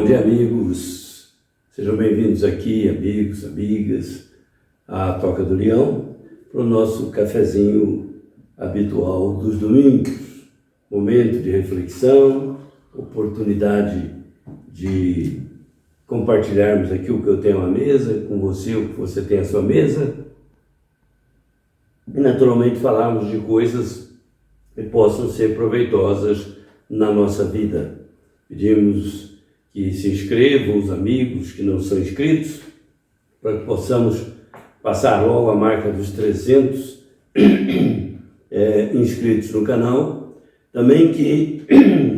dia, amigos. Sejam bem-vindos aqui, amigos, amigas, à Toca do Leão, para o nosso cafezinho habitual dos domingos. Momento de reflexão, oportunidade de compartilharmos aqui o que eu tenho à mesa, com você o que você tem à sua mesa, e naturalmente falarmos de coisas que possam ser proveitosas na nossa vida. Pedimos que se inscrevam os amigos que não são inscritos, para que possamos passar logo a marca dos 300 inscritos no canal. Também que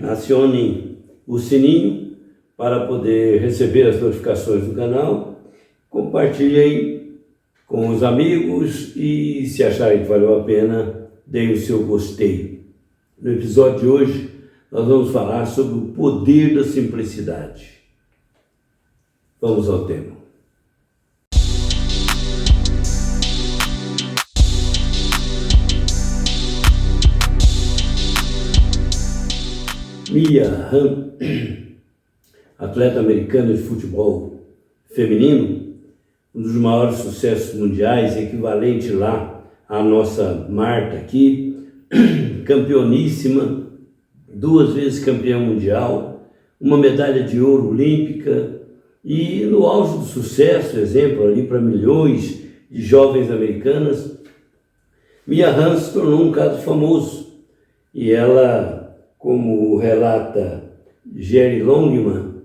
acionem o sininho para poder receber as notificações do canal. Compartilhem com os amigos e, se acharem que valeu a pena, deem o seu gostei. No episódio de hoje, nós vamos falar sobre o poder da simplicidade. Vamos ao tema. Mia Hamm, atleta americana de futebol feminino, um dos maiores sucessos mundiais, equivalente lá à nossa Marta aqui, campeoníssima, 2 vezes campeã mundial, uma medalha de ouro olímpica e no auge do sucesso, exemplo ali para milhões de jovens americanas, Mia Hamm se tornou um caso famoso e ela, como relata Jerry Longman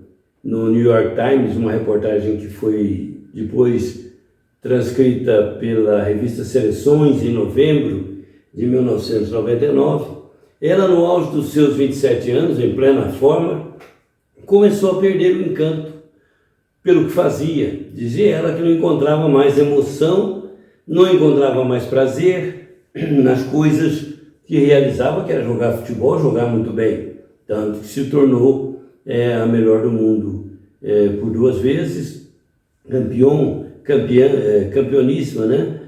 no New York Times, uma reportagem que foi depois transcrita pela revista Seleções em novembro de 1999, ela, no auge dos seus 27 anos, em plena forma, começou a perder o encanto pelo que fazia. Dizia ela que não encontrava mais emoção, não encontrava mais prazer nas coisas que realizava, que era jogar futebol, jogar muito bem. Tanto que se tornou a melhor do mundo por 2 vezes, campeoníssima, né?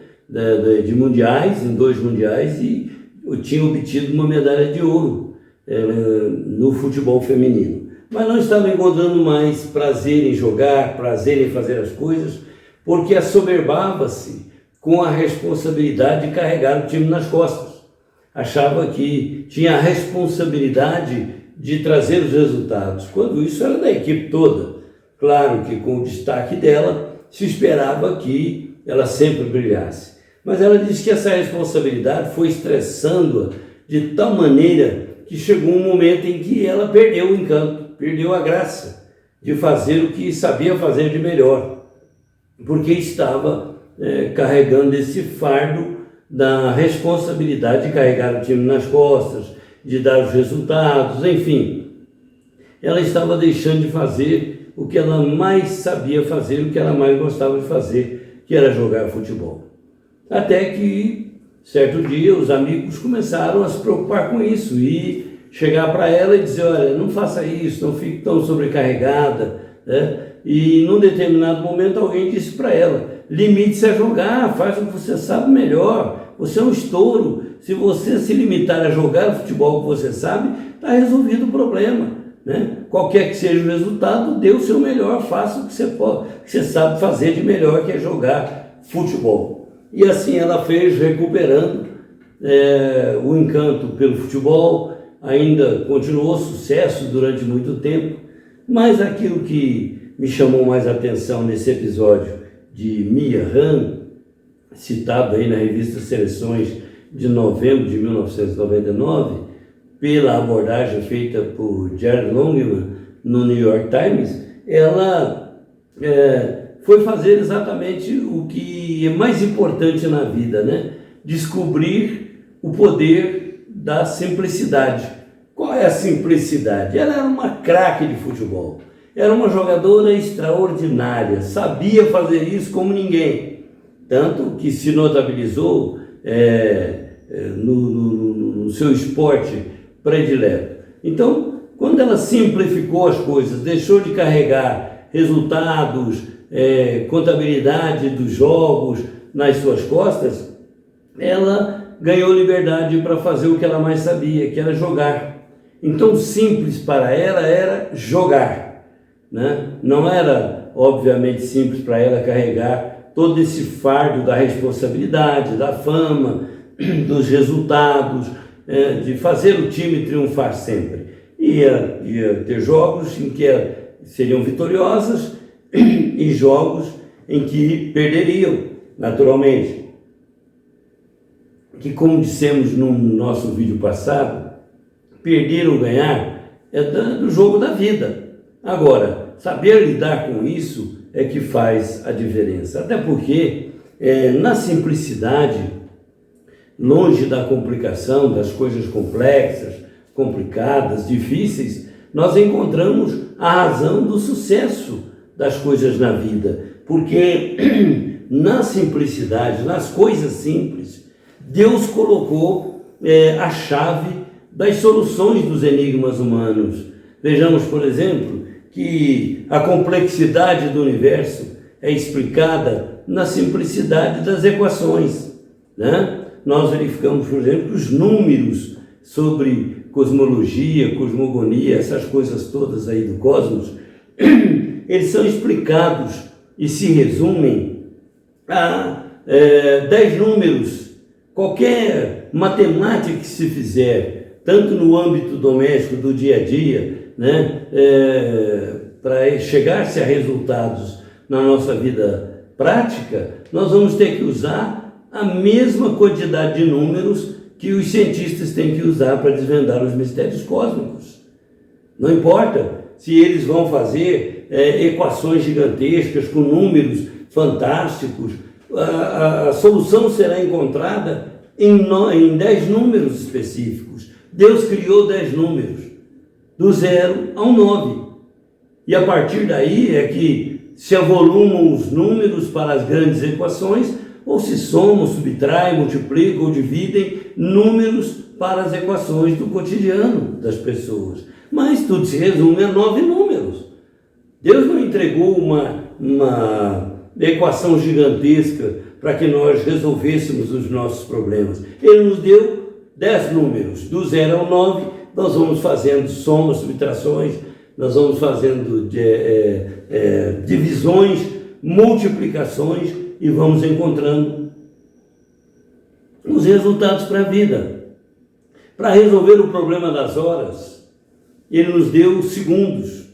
De mundiais, em 2 mundiais, e eu tinha obtido uma medalha de ouro no futebol feminino. Mas não estava encontrando mais prazer em jogar, prazer em fazer as coisas, porque assoberbava-se com a responsabilidade de carregar o time nas costas. Achava que tinha a responsabilidade de trazer os resultados, quando isso era da equipe toda. Claro que com o destaque dela, se esperava que ela sempre brilhasse. Mas ela disse que essa responsabilidade foi estressando-a de tal maneira que chegou um momento em que ela perdeu o encanto, perdeu a graça de fazer o que sabia fazer de melhor, porque estava carregando esse fardo da responsabilidade de carregar o time nas costas, de dar os resultados, enfim. Ela estava deixando de fazer o que ela mais sabia fazer, o que ela mais gostava de fazer, que era jogar futebol. Até que, certo dia, os amigos começaram a se preocupar com isso e chegar para ela e dizer: olha, não faça isso, não fique tão sobrecarregada, né? E num determinado momento alguém disse para ela: limite-se a jogar, faz o que você sabe melhor, você é um estouro, se você se limitar a jogar o futebol que você sabe, está resolvido o problema, né? Qualquer que seja o resultado, dê o seu melhor, faça o que você sabe fazer de melhor, que é jogar futebol. E assim ela fez, recuperando o encanto pelo futebol. Ainda continuou sucesso durante muito tempo, mas aquilo que me chamou mais a atenção nesse episódio de Mia Hamm, citado aí na revista Seleções de novembro de 1999, pela abordagem feita por Jerry Longman no New York Times, ela foi fazer exatamente o que é mais importante na vida, né? Descobrir o poder da simplicidade. Qual é a simplicidade? Ela era uma craque de futebol, era uma jogadora extraordinária, sabia fazer isso como ninguém, tanto que se notabilizou no seu esporte predileto. Então, quando ela simplificou as coisas, deixou de carregar resultados, contabilidade dos jogos nas suas costas, ela ganhou liberdade para fazer o que ela mais sabia, que era jogar. Então, simples para ela era jogar. né? Não era, obviamente, simples para ela carregar todo esse fardo da responsabilidade, da fama, dos resultados, de fazer o time triunfar sempre. Ia ter jogos em que seriam vitoriosos e jogos em que perderiam, naturalmente. Que, como dissemos no nosso vídeo passado, perder ou ganhar é do jogo da vida. Agora, saber lidar com isso é que faz a diferença. Até porque, na simplicidade, longe da complicação, das coisas complexas, complicadas, difíceis, nós encontramos a razão do sucesso das coisas na vida. Porque na simplicidade, nas coisas simples, Deus colocou a chave das soluções dos enigmas humanos. Vejamos, por exemplo, que a complexidade do universo é explicada na simplicidade das equações, né? Nós verificamos, por exemplo, que os números sobre cosmologia, cosmogonia, essas coisas todas aí do cosmos, eles são explicados e se resumem a 10 números. Qualquer matemática que se fizer, tanto no âmbito doméstico do dia a dia, né, para chegar-se a resultados na nossa vida prática, nós vamos ter que usar a mesma quantidade de números que os cientistas têm que usar para desvendar os mistérios cósmicos. Não importa se eles vão fazer equações gigantescas com números fantásticos, a solução será encontrada em 10 números específicos. Deus criou 10 números, do 0 ao 9. E a partir daí é que se avolumam os números para as grandes equações, ou se somam, subtraem, multiplicam ou dividem números para as equações do cotidiano das pessoas. Mas tudo se resume a 9 números. Deus não entregou uma equação gigantesca para que nós resolvêssemos os nossos problemas. Ele nos deu 10 números, do 0 ao 9, nós vamos fazendo somas, subtrações, nós vamos fazendo divisões, multiplicações e vamos encontrando os resultados para a vida. Para resolver o problema das horas, ele nos deu segundos.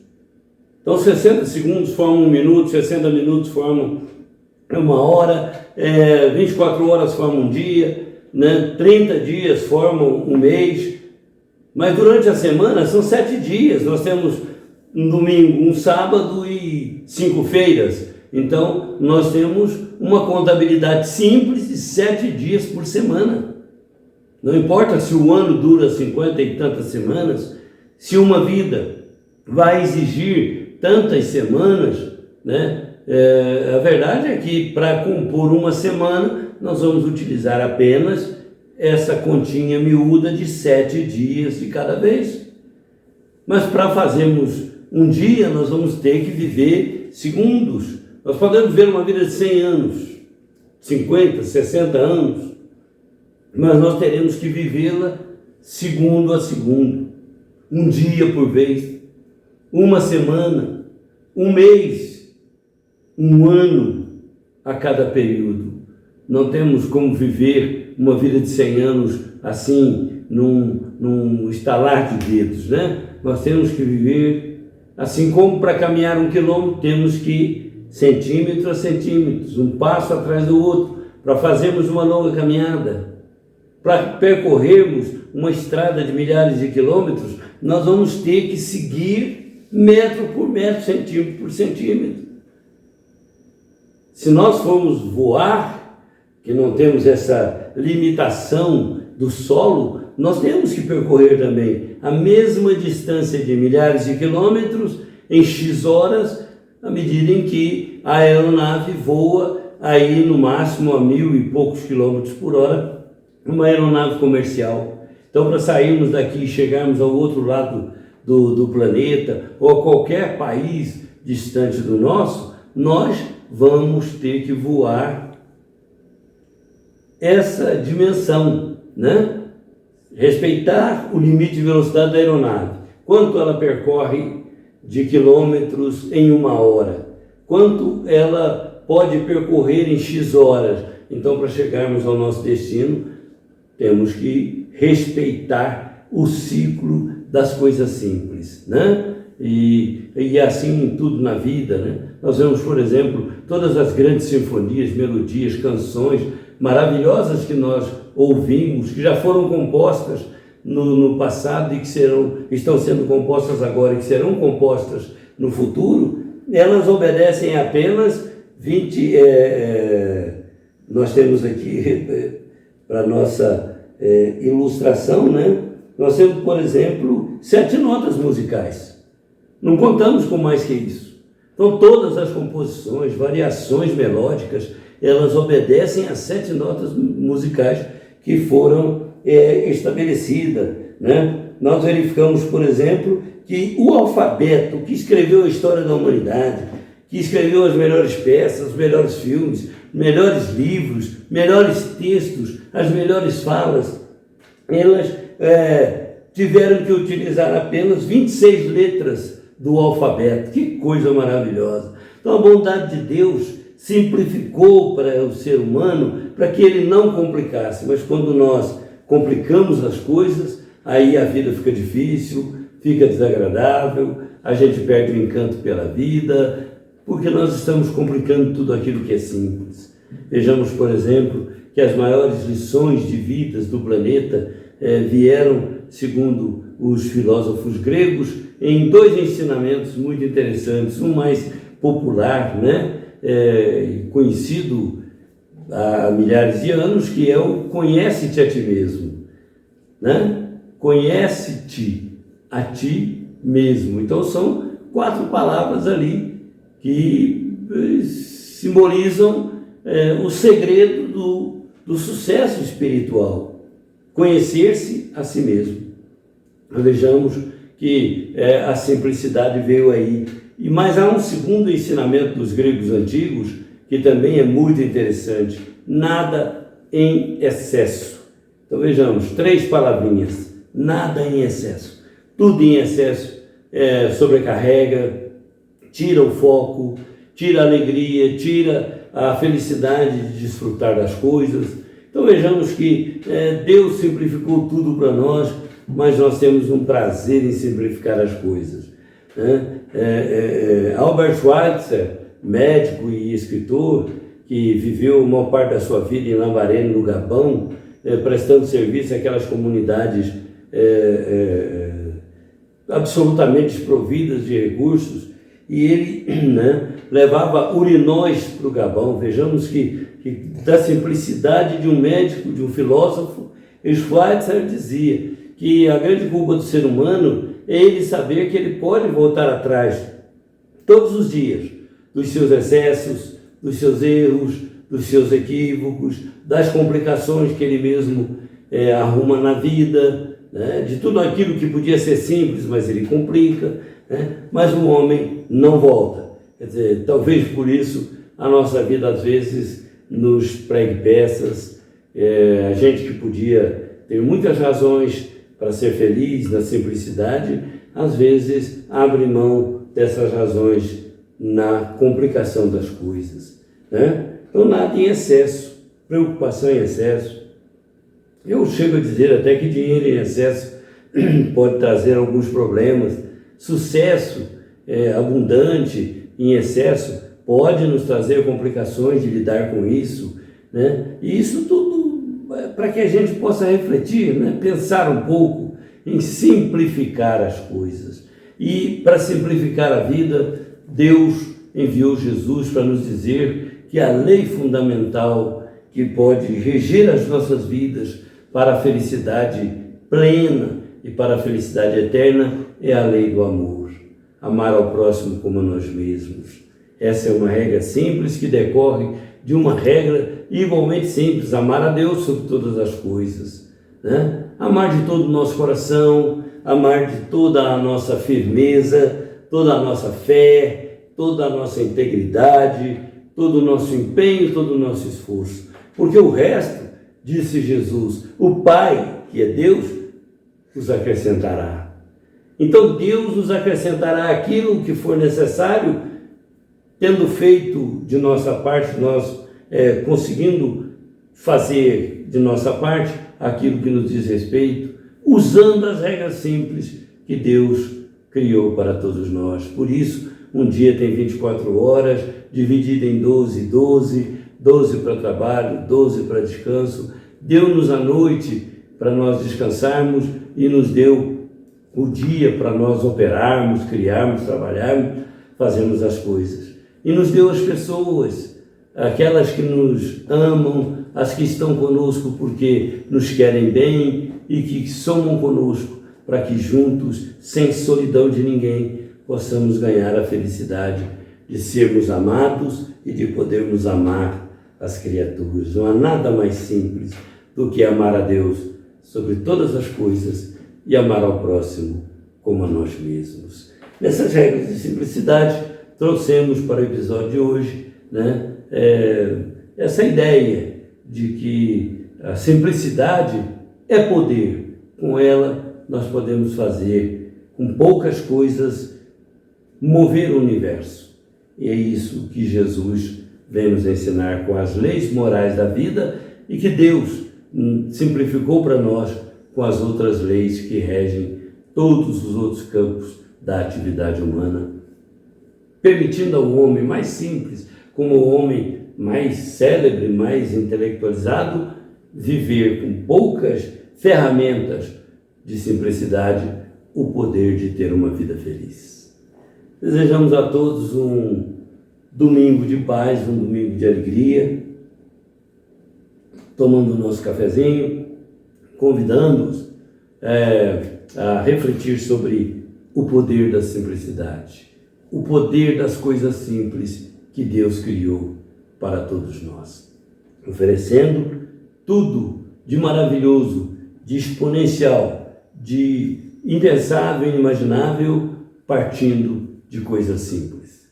Então 60 segundos formam 1 minuto, 60 minutos formam 1 hora, 24 horas formam um dia, né? 30 dias formam um mês, mas durante a semana são 7 dias, nós temos um domingo, um sábado e 5 feiras, então nós temos uma contabilidade simples de 7 dias por semana. Não importa se o ano dura 50 e tantas semanas, se uma vida vai exigir tantas semanas, né? A verdade é que para compor uma semana nós vamos utilizar apenas essa continha miúda de 7 dias de cada vez. Mas para fazermos um dia nós vamos ter que viver segundos. Nós podemos viver uma vida de 100 anos, 50, 60 anos, mas nós teremos que vivê-la segundo a segundo, um dia por vez, uma semana, um mês, um ano a cada período. Não temos como viver uma vida de 100 anos assim, num estalar de dedos, né? Nós temos que viver assim como para caminhar 1 quilômetro, temos que ir centímetro a centímetros, um passo atrás do outro, para fazermos uma longa caminhada. Para percorrermos uma estrada de milhares de quilômetros, nós vamos ter que seguir metro por metro, centímetro por centímetro. Se nós formos voar, que não temos essa limitação do solo, nós temos que percorrer também a mesma distância de milhares de quilômetros em X horas, à medida em que a aeronave voa aí no máximo a 1000 e poucos quilômetros por hora, uma aeronave comercial. Então, para sairmos daqui e chegarmos ao outro lado do planeta, ou a qualquer país distante do nosso, nós vamos ter que voar essa dimensão, né? Respeitar o limite de velocidade da aeronave. Quanto ela percorre de quilômetros em 1 hora? Quanto ela pode percorrer em X horas? Então, para chegarmos ao nosso destino, temos que respeitar o ciclo das coisas simples, né? E assim em tudo na vida, né? Nós vemos, por exemplo, todas as grandes sinfonias, melodias, canções maravilhosas que nós ouvimos, que já foram compostas no passado e que estão sendo compostas agora e que serão compostas no futuro, elas obedecem apenas 20... nós temos aqui, para nossa ilustração, né? Nós temos, por exemplo, 7 notas musicais. Não contamos com mais que isso. Então, todas as composições, variações melódicas, elas obedecem às 7 notas musicais que foram estabelecidas, né? Nós verificamos, por exemplo, que o alfabeto que escreveu a história da humanidade, que escreveu as melhores peças, os melhores filmes, melhores livros, melhores textos, as melhores falas, elas tiveram que utilizar apenas 26 letras do alfabeto. Que coisa maravilhosa! Então a bondade de Deus simplificou para o ser humano para que ele não complicasse, mas quando nós complicamos as coisas, aí a vida fica difícil, fica desagradável, a gente perde o encanto pela vida, porque nós estamos complicando tudo aquilo que é simples. Vejamos, por exemplo, que as maiores lições de vidas do planeta vieram, segundo os filósofos gregos, em 2 ensinamentos muito interessantes. Um mais popular, né? Conhecido há milhares de anos, que é o conhece-te a ti mesmo, né? Conhece-te a ti mesmo. Então são 4 palavras ali que simbolizam o segredo do sucesso espiritual. Conhecer-se a si mesmo. Vejamos que a simplicidade veio aí. Mas há um segundo ensinamento dos gregos antigos que também é muito interessante: nada em excesso. Então vejamos, 3 palavrinhas: nada em excesso. Tudo em excesso sobrecarrega, tira o foco, tira a alegria, tira a felicidade de desfrutar das coisas. Então vejamos que Deus simplificou tudo para nós, mas nós temos um prazer em simplificar as coisas, né? Albert Schweitzer, médico e escritor, que viveu uma parte da sua vida em Lambaréné, no Gabão, prestando serviço àquelas comunidades absolutamente desprovidas de recursos, e ele, né, levava urinóis para o Gabão. Vejamos que da simplicidade de um médico, de um filósofo, Schweitzer dizia que a grande culpa do ser humano é ele saber que ele pode voltar atrás todos os dias dos seus excessos, dos seus erros, dos seus equívocos, das complicações que ele mesmo arruma na vida, né? De tudo aquilo que podia ser simples, mas ele complica, né? Mas o homem não volta. Quer dizer, talvez por isso a nossa vida às vezes nos pregue peças. A gente que podia ter muitas razões para ser feliz na simplicidade, às vezes abre mão dessas razões na complicação das coisas, né? Então nada em excesso, preocupação em excesso. Eu chego a dizer até que dinheiro em excesso pode trazer alguns problemas. Sucesso abundante em excesso pode nos trazer complicações de lidar com isso, né? E isso tudo para que a gente possa refletir, né? Pensar um pouco em simplificar as coisas. E para simplificar a vida, Deus enviou Jesus para nos dizer que a lei fundamental que pode reger as nossas vidas para a felicidade plena e para a felicidade eterna é a lei do amor. Amar ao próximo como a nós mesmos. Essa é uma regra simples que decorre de uma regra igualmente simples: amar a Deus sobre todas as coisas, né? Amar de todo o nosso coração, amar de toda a nossa firmeza, toda a nossa fé, toda a nossa integridade, todo o nosso empenho, todo o nosso esforço. Porque o resto, disse Jesus, o Pai, que é Deus, os acrescentará. Então Deus nos acrescentará aquilo que for necessário, tendo feito de nossa parte, nós conseguindo fazer de nossa parte aquilo que nos diz respeito, usando as regras simples que Deus criou para todos nós. Por isso, um dia tem 24 horas, dividido em 12, 12 para trabalho, 12 para descanso. Deu-nos a noite para nós descansarmos e nos deu o dia para nós operarmos, criarmos, trabalharmos, fazermos as coisas. E nos deu as pessoas, aquelas que nos amam, as que estão conosco porque nos querem bem e que somam conosco, para que juntos, sem solidão de ninguém, possamos ganhar a felicidade de sermos amados e de podermos amar as criaturas. Não há nada mais simples do que amar a Deus sobre todas as coisas e amar ao próximo como a nós mesmos. Nessas regras de simplicidade, trouxemos para o episódio de hoje, essa ideia de que a simplicidade é poder. Com ela, nós podemos fazer, com poucas coisas, mover o universo. E é isso que Jesus vem nos ensinar com as leis morais da vida e que Deus simplificou para nós com as outras leis que regem todos os outros campos da atividade humana, permitindo ao homem mais simples, como o homem mais célebre, mais intelectualizado, viver com poucas ferramentas de simplicidade o poder de ter uma vida feliz. Desejamos a todos um domingo de paz, um domingo de alegria, tomando o nosso cafezinho, convidando-os a refletir sobre o poder da simplicidade, o poder das coisas simples que Deus criou para todos nós, oferecendo tudo de maravilhoso, de exponencial, de impensável e inimaginável, partindo de coisas simples,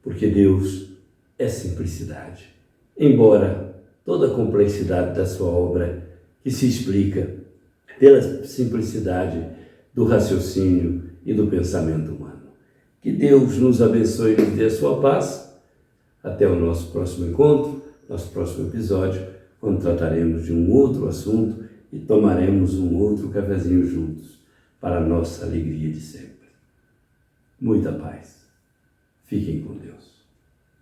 porque Deus é simplicidade, embora toda a complexidade da sua obra, que se explica pela simplicidade do raciocínio e do pensamento humano. Que Deus nos abençoe e nos dê a sua paz. Até o nosso próximo encontro, nosso próximo episódio, quando trataremos de um outro assunto e tomaremos um outro cafezinho juntos, para a nossa alegria de sempre. Muita paz. Fiquem com Deus.